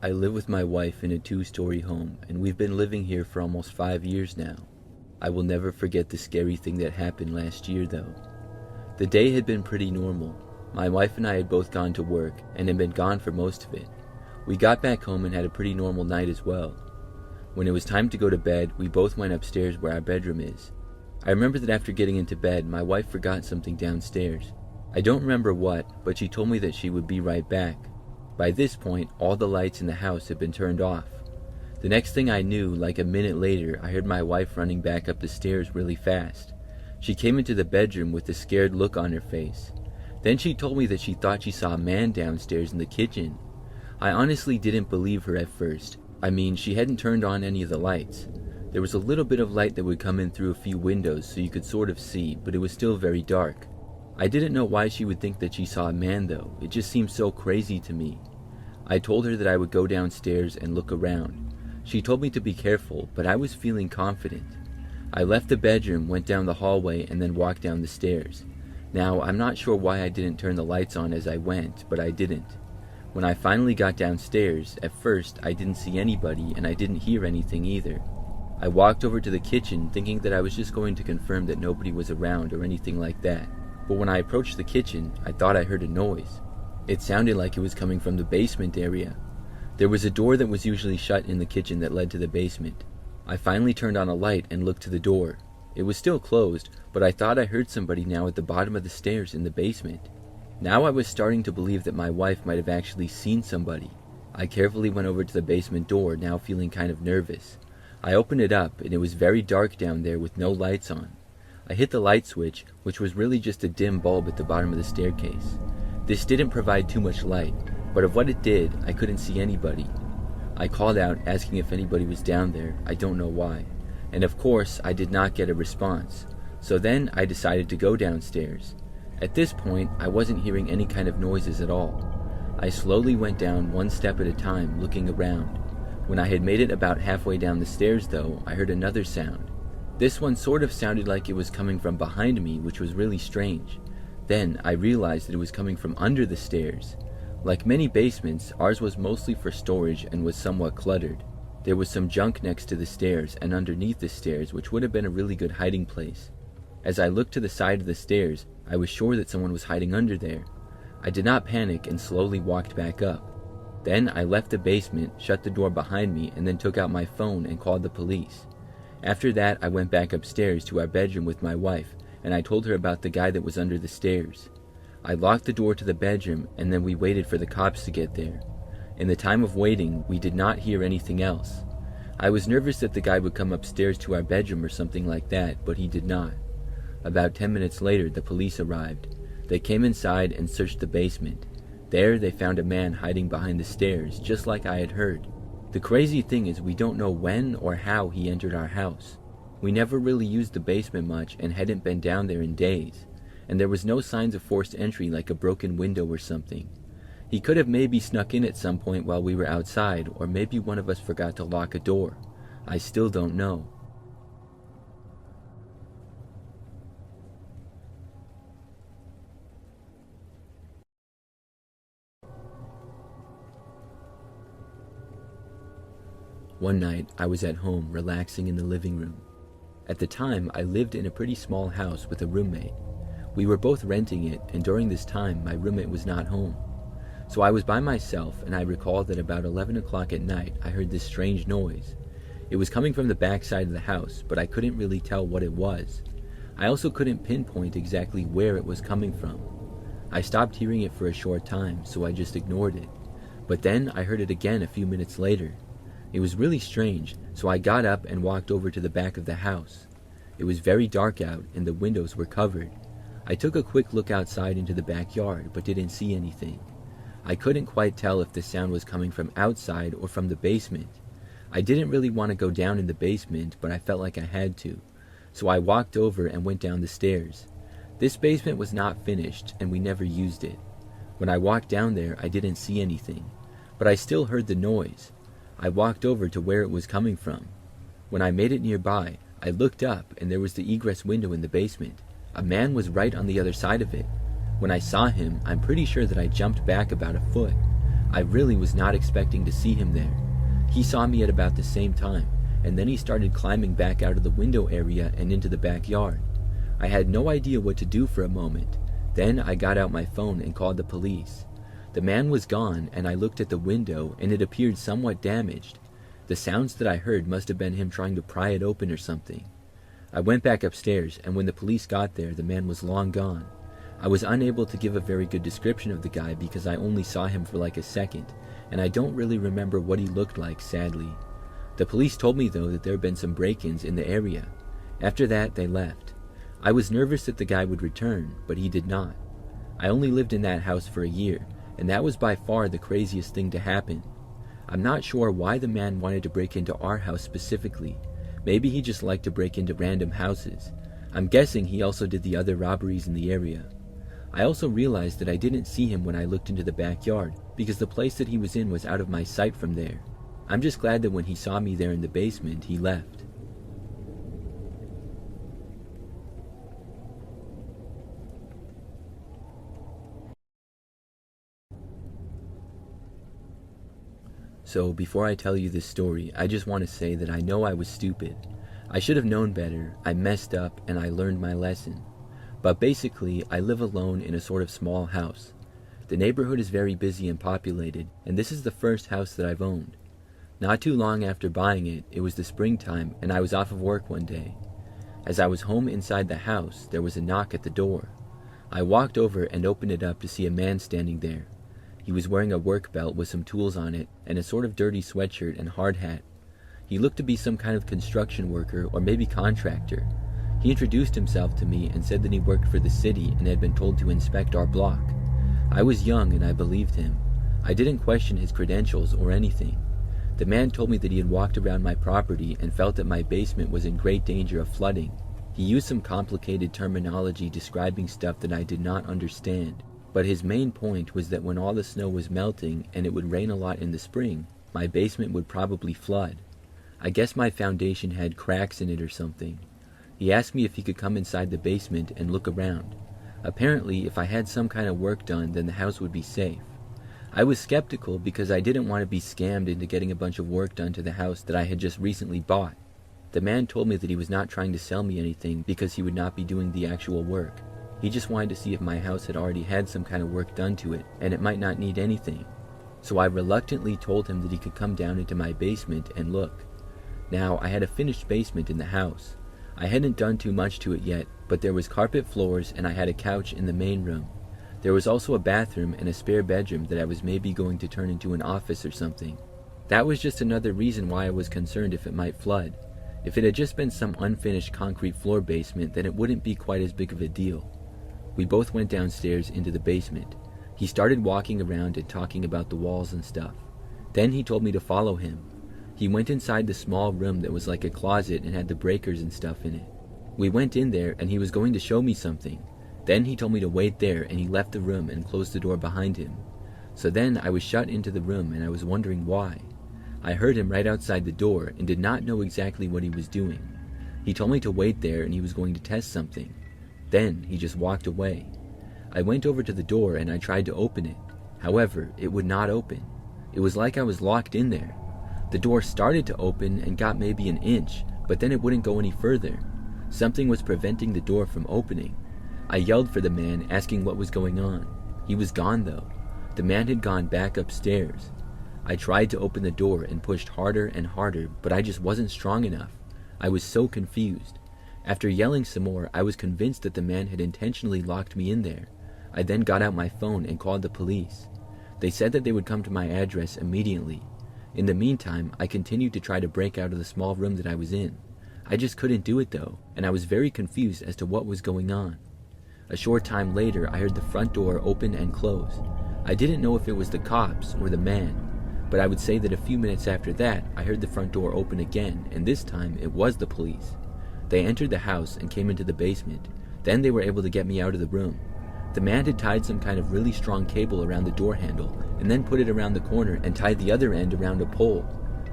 I live with my wife in a 2-story home, and we've been living here for almost 5 years now. I will never forget the scary thing that happened last year, though. The day had been pretty normal. My wife and I had both gone to work, and had been gone for most of it. We got back home and had a pretty normal night as well. When it was time to go to bed, we both went upstairs where our bedroom is. I remember that after getting into bed, my wife forgot something downstairs. I don't remember what, but she told me that she would be right back. By this point, all the lights in the house had been turned off. The next thing I knew, like a minute later, I heard my wife running back up the stairs really fast. She came into the bedroom with a scared look on her face. Then she told me that she thought she saw a man downstairs in the kitchen. I honestly didn't believe her at first. I mean, she hadn't turned on any of the lights. There was a little bit of light that would come in through a few windows so you could sort of see, but it was still very dark. I didn't know why she would think that she saw a man though. It just seemed so crazy to me. I told her that I would go downstairs and look around. She told me to be careful, but I was feeling confident. I left the bedroom, went down the hallway, and then walked down the stairs. Now, I'm not sure why I didn't turn the lights on as I went, but I didn't. When I finally got downstairs, at first I didn't see anybody and I didn't hear anything either. I walked over to the kitchen thinking that I was just going to confirm that nobody was around or anything like that. But when I approached the kitchen, I thought I heard a noise. It sounded like it was coming from the basement area. There was a door that was usually shut in the kitchen that led to the basement. I finally turned on a light and looked to the door. It was still closed, but I thought I heard somebody now at the bottom of the stairs in the basement. Now I was starting to believe that my wife might have actually seen somebody. I carefully went over to the basement door, now feeling kind of nervous. I opened it up, and it was very dark down there with no lights on. I hit the light switch, which was really just a dim bulb at the bottom of the staircase. This didn't provide too much light, but of what it did, I couldn't see anybody. I called out, asking if anybody was down there. I don't know why. And of course, I did not get a response. So then I decided to go downstairs. At this point, I wasn't hearing any kind of noises at all. I slowly went down one step at a time, looking around. When I had made it about halfway down the stairs, though, I heard another sound. This one sort of sounded like it was coming from behind me, which was really strange. Then I realized that it was coming from under the stairs. Like many basements, ours was mostly for storage and was somewhat cluttered. There was some junk next to the stairs and underneath the stairs, which would have been a really good hiding place. As I looked to the side of the stairs, I was sure that someone was hiding under there. I did not panic and slowly walked back up. Then I left the basement, shut the door behind me, and then took out my phone and called the police. After that, I went back upstairs to our bedroom with my wife, and I told her about the guy that was under the stairs. I locked the door to the bedroom, and then we waited for the cops to get there. In the time of waiting, we did not hear anything else. I was nervous that the guy would come upstairs to our bedroom or something like that, but he did not. About 10 minutes later, the police arrived. They came inside and searched the basement. There, they found a man hiding behind the stairs, just like I had heard. The crazy thing is we don't know when or how he entered our house. We never really used the basement much and hadn't been down there in days, and there was no signs of forced entry like a broken window or something. He could have maybe snuck in at some point while we were outside, or maybe one of us forgot to lock a door. I still don't know. One night, I was at home, relaxing in the living room. At the time, I lived in a pretty small house with a roommate. We were both renting it, and during this time, my roommate was not home. So I was by myself, and I recall that about 11 o'clock at night, I heard this strange noise. It was coming from the back side of the house, but I couldn't really tell what it was. I also couldn't pinpoint exactly where it was coming from. I stopped hearing it for a short time, so I just ignored it. But then I heard it again a few minutes later. It was really strange, so I got up and walked over to the back of the house. It was very dark out, and the windows were covered. I took a quick look outside into the backyard, but didn't see anything. I couldn't quite tell if the sound was coming from outside or from the basement. I didn't really want to go down in the basement, but I felt like I had to. So I walked over and went down the stairs. This basement was not finished, and we never used it. When I walked down there, I didn't see anything, but I still heard the noise. I walked over to where it was coming from. When I made it nearby, I looked up and there was the egress window in the basement. A man was right on the other side of it. When I saw him, I'm pretty sure that I jumped back about a foot. I really was not expecting to see him there. He saw me at about the same time, and then he started climbing back out of the window area and into the backyard. I had no idea what to do for a moment. Then I got out my phone and called the police. The man was gone, and I looked at the window, and it appeared somewhat damaged. The sounds that I heard must have been him trying to pry it open or something. I went back upstairs, and when the police got there, the man was long gone. I was unable to give a very good description of the guy because I only saw him for like a second, and I don't really remember what he looked like, sadly. The police told me though that there had been some break-ins in the area. After that, they left. I was nervous that the guy would return, but he did not. I only lived in that house for a year, and that was by far the craziest thing to happen. I'm not sure why the man wanted to break into our house specifically. Maybe he just liked to break into random houses. I'm guessing he also did the other robberies in the area. I also realized that I didn't see him when I looked into the backyard because the place that he was in was out of my sight from there. I'm just glad that when he saw me there in the basement, he left. So before I tell you this story, I just want to say that I know I was stupid. I should have known better, I messed up, and I learned my lesson. But basically, I live alone in a sort of small house. The neighborhood is very busy and populated, and this is the first house that I've owned. Not too long after buying it, it was the springtime, and I was off of work one day. As I was home inside the house, there was a knock at the door. I walked over and opened it up to see a man standing there. He was wearing a work belt with some tools on it, and a sort of dirty sweatshirt and hard hat. He looked to be some kind of construction worker or maybe contractor. He introduced himself to me and said that he worked for the city and had been told to inspect our block. I was young and I believed him. I didn't question his credentials or anything. The man told me that he had walked around my property and felt that my basement was in great danger of flooding. He used some complicated terminology describing stuff that I did not understand. But his main point was that when all the snow was melting and it would rain a lot in the spring, my basement would probably flood. I guess my foundation had cracks in it or something. He asked me if he could come inside the basement and look around. Apparently, if I had some kind of work done, then the house would be safe. I was skeptical because I didn't want to be scammed into getting a bunch of work done to the house that I had just recently bought. The man told me that he was not trying to sell me anything because he would not be doing the actual work. He just wanted to see if my house had already had some kind of work done to it, and it might not need anything. So I reluctantly told him that he could come down into my basement and look. Now, I had a finished basement in the house. I hadn't done too much to it yet, but there was carpet floors and I had a couch in the main room. There was also a bathroom and a spare bedroom that I was maybe going to turn into an office or something. That was just another reason why I was concerned if it might flood. If it had just been some unfinished concrete floor basement, then it wouldn't be quite as big of a deal. We both went downstairs into the basement. He started walking around and talking about the walls and stuff. Then he told me to follow him. He went inside the small room that was like a closet and had the breakers and stuff in it. We went in there and he was going to show me something. Then he told me to wait there and he left the room and closed the door behind him. So then I was shut into the room and I was wondering why. I heard him right outside the door and did not know exactly what he was doing. He told me to wait there and he was going to test something. Then he just walked away. I went over to the door and I tried to open it. However, it would not open. It was like I was locked in there. The door started to open and got maybe an inch, but then it wouldn't go any further. Something was preventing the door from opening. I yelled for the man, asking what was going on. He was gone though. The man had gone back upstairs. I tried to open the door and pushed harder and harder, but I just wasn't strong enough. I was so confused. After yelling some more, I was convinced that the man had intentionally locked me in there. I then got out my phone and called the police. They said that they would come to my address immediately. In the meantime, I continued to try to break out of the small room that I was in. I just couldn't do it though, and I was very confused as to what was going on. A short time later, I heard the front door open and close. I didn't know if it was the cops or the man, but I would say that a few minutes after that, I heard the front door open again, and this time it was the police. They entered the house and came into the basement. Then they were able to get me out of the room. The man had tied some kind of really strong cable around the door handle, and then put it around the corner and tied the other end around a pole.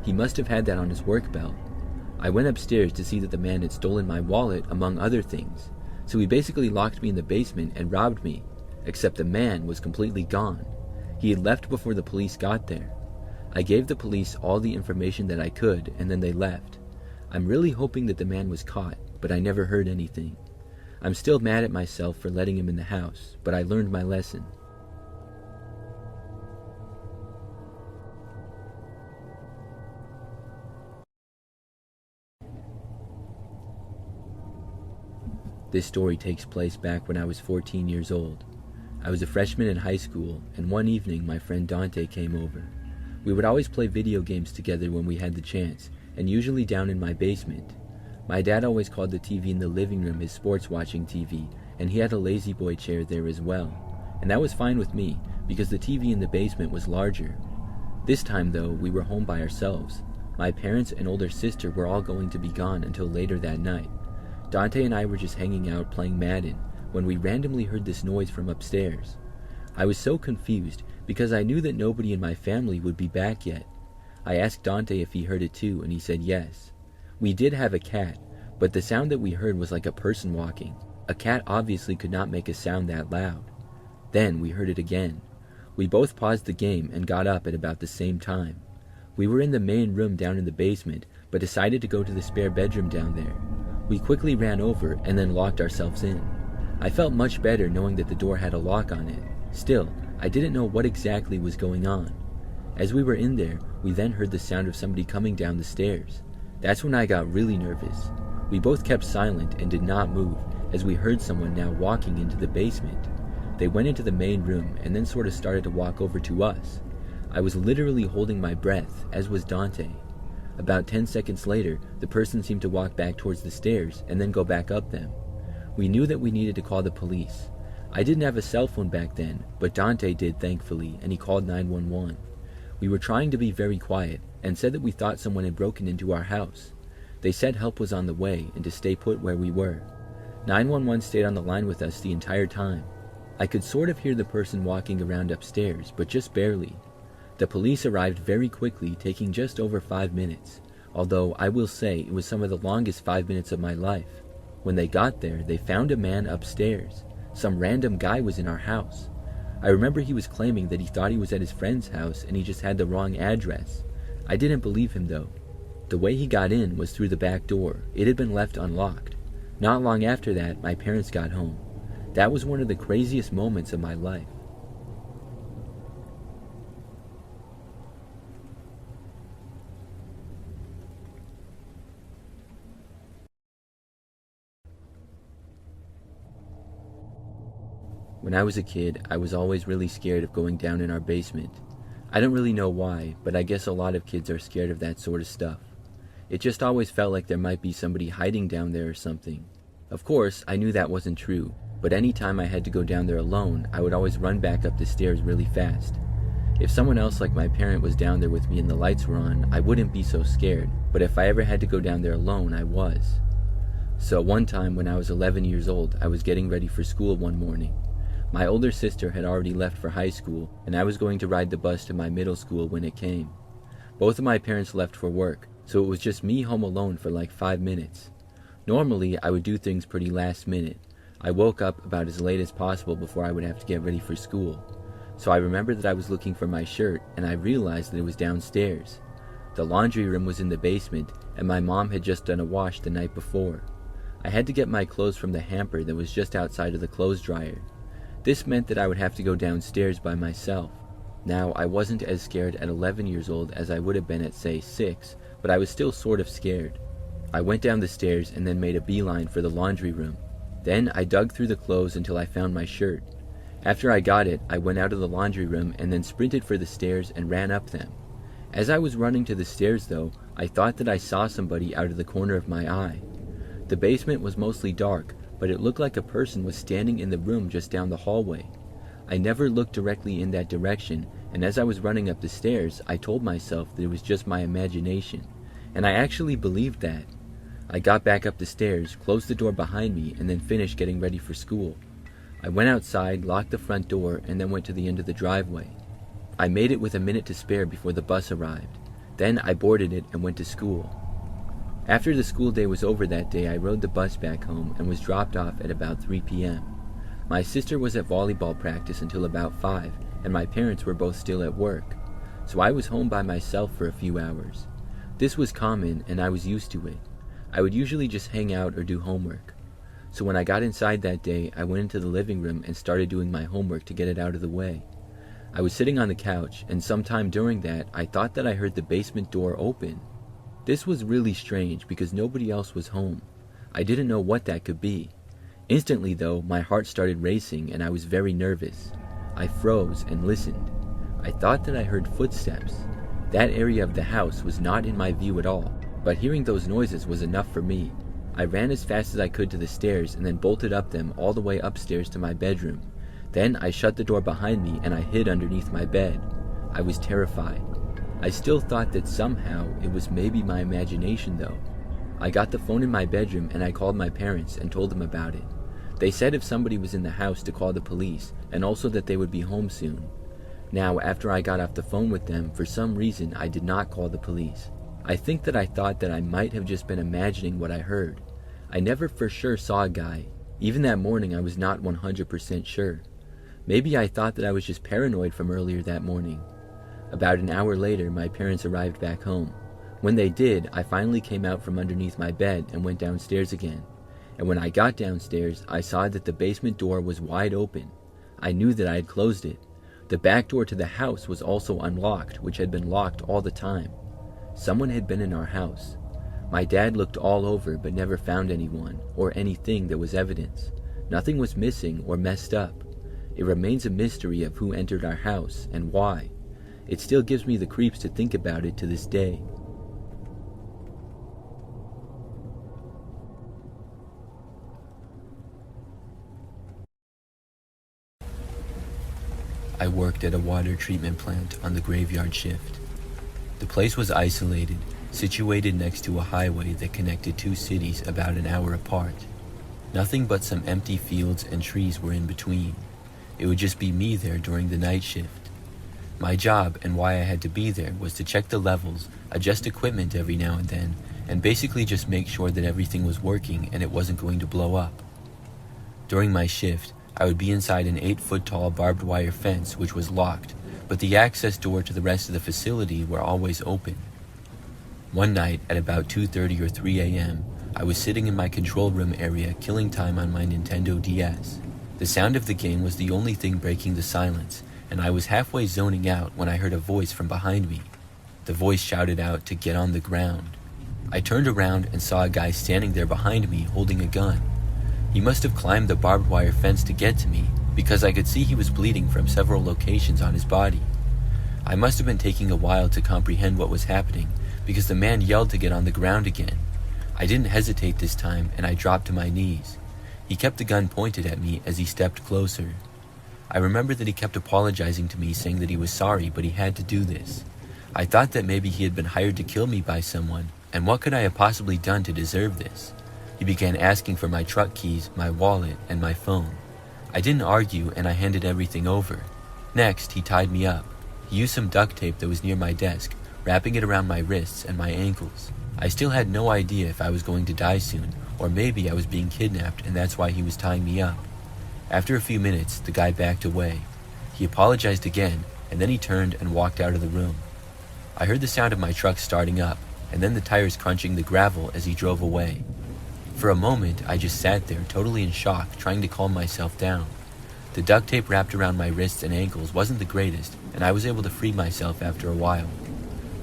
He must have had that on his work belt. I went upstairs to see that the man had stolen my wallet, among other things. So he basically locked me in the basement and robbed me, except the man was completely gone. He had left before the police got there. I gave the police all the information that I could, and then they left. I'm really hoping that the man was caught, but I never heard anything. I'm still mad at myself for letting him in the house, but I learned my lesson. This story takes place back when I was 14 years old. I was a freshman in high school, and one evening my friend Dante came over. We would always play video games together when we had the chance, and usually down in my basement. My dad always called the TV in the living room his sports watching TV, and he had a lazy boy chair there as well. And that was fine with me, because the TV in the basement was larger. This time though, we were home by ourselves. My parents and older sister were all going to be gone until later that night. Dante and I were just hanging out playing Madden when we randomly heard this noise from upstairs. I was so confused because I knew that nobody in my family would be back yet. I asked Dante if he heard it too, and he said yes. We did have a cat, but the sound that we heard was like a person walking. A cat obviously could not make a sound that loud. Then we heard it again. We both paused the game and got up at about the same time. We were in the main room down in the basement, but decided to go to the spare bedroom down there. We quickly ran over and then locked ourselves in. I felt much better knowing that the door had a lock on it. Still, I didn't know what exactly was going on. As we were in there, we then heard the sound of somebody coming down the stairs. That's when I got really nervous. We both kept silent and did not move as we heard someone now walking into the basement. They went into the main room and then sort of started to walk over to us. I was literally holding my breath, as was Dante. About 10 seconds later, the person seemed to walk back towards the stairs and then go back up them. We knew that we needed to call the police. I didn't have a cell phone back then, but Dante did thankfully, and he called 911. We were trying to be very quiet and said that we thought someone had broken into our house. They said help was on the way and to stay put where we were. 911 stayed on the line with us the entire time. I could sort of hear the person walking around upstairs, but just barely. The police arrived very quickly, taking just over 5 minutes, although I will say it was some of the longest 5 minutes of my life. When they got there, they found a man upstairs. Some random guy was in our house. I remember he was claiming that he thought he was at his friend's house and he just had the wrong address. I didn't believe him though. The way he got in was through the back door. It had been left unlocked. Not long after that, my parents got home. That was one of the craziest moments of my life. When I was a kid, I was always really scared of going down in our basement. I don't really know why, but I guess a lot of kids are scared of that sort of stuff. It just always felt like there might be somebody hiding down there or something. Of course, I knew that wasn't true, but any time I had to go down there alone, I would always run back up the stairs really fast. If someone else like my parent was down there with me and the lights were on, I wouldn't be so scared, but if I ever had to go down there alone, I was. So one time when I was 11 years old, I was getting ready for school one morning. My older sister had already left for high school, and I was going to ride the bus to my middle school when it came. Both of my parents left for work, so it was just me home alone for like 5 minutes. Normally, I would do things pretty last minute. I woke up about as late as possible before I would have to get ready for school. So I remembered that I was looking for my shirt, and I realized that it was downstairs. The laundry room was in the basement, and my mom had just done a wash the night before. I had to get my clothes from the hamper that was just outside of the clothes dryer. This meant that I would have to go downstairs by myself. Now, I wasn't as scared at 11 years old as I would have been at, say, 6, but I was still sort of scared. I went down the stairs and then made a beeline for the laundry room. Then I dug through the clothes until I found my shirt. After I got it, I went out of the laundry room and then sprinted for the stairs and ran up them. As I was running to the stairs though, I thought that I saw somebody out of the corner of my eye. The basement was mostly dark, but it looked like a person was standing in the room just down the hallway. I never looked directly in that direction, and as I was running up the stairs, I told myself that it was just my imagination, and I actually believed that. I got back up the stairs, closed the door behind me, and then finished getting ready for school. I went outside, locked the front door, and then went to the end of the driveway. I made it with a minute to spare before the bus arrived. Then I boarded it and went to school. After the school day was over that day, I rode the bus back home and was dropped off at about 3 p.m. My sister was at volleyball practice until about 5, and my parents were both still at work, so I was home by myself for a few hours. This was common, and I was used to it. I would usually just hang out or do homework. So when I got inside that day, I went into the living room and started doing my homework to get it out of the way. I was sitting on the couch, and sometime during that, I thought that I heard the basement door open. This was really strange because nobody else was home. I didn't know what that could be. Instantly though, my heart started racing and I was very nervous. I froze and listened. I thought that I heard footsteps. That area of the house was not in my view at all, but hearing those noises was enough for me. I ran as fast as I could to the stairs and then bolted up them all the way upstairs to my bedroom. Then I shut the door behind me and I hid underneath my bed. I was terrified. I still thought that somehow it was maybe my imagination though. I got the phone in my bedroom and I called my parents and told them about it. They said if somebody was in the house to call the police, and also that they would be home soon. Now, after I got off the phone with them, for some reason I did not call the police. I think that I thought that I might have just been imagining what I heard. I never for sure saw a guy. Even that morning I was not 100% sure. Maybe I thought that I was just paranoid from earlier that morning. About an hour later, my parents arrived back home. When they did, I finally came out from underneath my bed and went downstairs again. And when I got downstairs, I saw that the basement door was wide open. I knew that I had closed it. The back door to the house was also unlocked, which had been locked all the time. Someone had been in our house. My dad looked all over but never found anyone or anything that was evidence. Nothing was missing or messed up. It remains a mystery of who entered our house and why. It still gives me the creeps to think about it to this day. I worked at a water treatment plant on the graveyard shift. The place was isolated, situated next to a highway that connected two cities about an hour apart. Nothing but some empty fields and trees were in between. It would just be me there during the night shift. My job and why I had to be there was to check the levels, adjust equipment every now and then, and basically just make sure that everything was working and it wasn't going to blow up. During my shift, I would be inside an 8-foot-tall barbed wire fence which was locked, but the access door to the rest of the facility were always open. One night at about 2:30 or 3 a.m., I was sitting in my control room area killing time on my Nintendo DS. The sound of the game was the only thing breaking the silence, and I was halfway zoning out when I heard a voice from behind me. The voice shouted out to get on the ground. I turned around and saw a guy standing there behind me holding a gun. He must have climbed the barbed wire fence to get to me, because I could see he was bleeding from several locations on his body. I must have been taking a while to comprehend what was happening, because the man yelled to get on the ground again. I didn't hesitate this time, and I dropped to my knees. He kept the gun pointed at me as he stepped closer. I remember that he kept apologizing to me, saying that he was sorry, but he had to do this. I thought that maybe he had been hired to kill me by someone, and what could I have possibly done to deserve this? He began asking for my truck keys, my wallet, and my phone. I didn't argue, and I handed everything over. Next, he tied me up. He used some duct tape that was near my desk, wrapping it around my wrists and my ankles. I still had no idea if I was going to die soon, or maybe I was being kidnapped and that's why he was tying me up. After a few minutes, the guy backed away. He apologized again, and then he turned and walked out of the room. I heard the sound of my truck starting up, and then the tires crunching the gravel as he drove away. For a moment, I just sat there, totally in shock, trying to calm myself down. The duct tape wrapped around my wrists and ankles wasn't the greatest, and I was able to free myself after a while.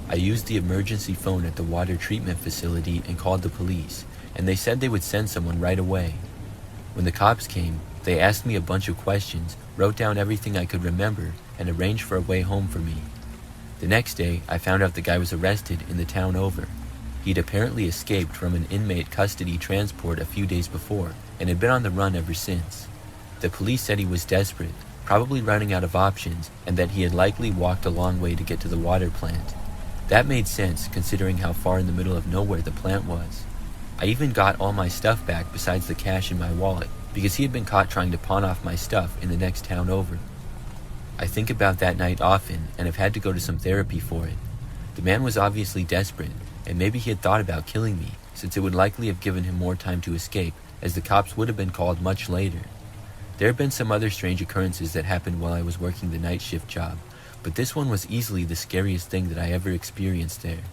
I used the emergency phone at the water treatment facility and called the police, and they said they would send someone right away. When the cops came, they asked me a bunch of questions, wrote down everything I could remember, and arranged for a way home for me. The next day, I found out the guy was arrested in the town over. He'd apparently escaped from an inmate custody transport a few days before, and had been on the run ever since. The police said he was desperate, probably running out of options, and that he had likely walked a long way to get to the water plant. That made sense, considering how far in the middle of nowhere the plant was. I even got all my stuff back besides the cash in my wallet, because he had been caught trying to pawn off my stuff in the next town over. I think about that night often, and have had to go to some therapy for it. The man was obviously desperate, and maybe he had thought about killing me, since it would likely have given him more time to escape, as the cops would have been called much later. There have been some other strange occurrences that happened while I was working the night shift job, but this one was easily the scariest thing that I ever experienced there.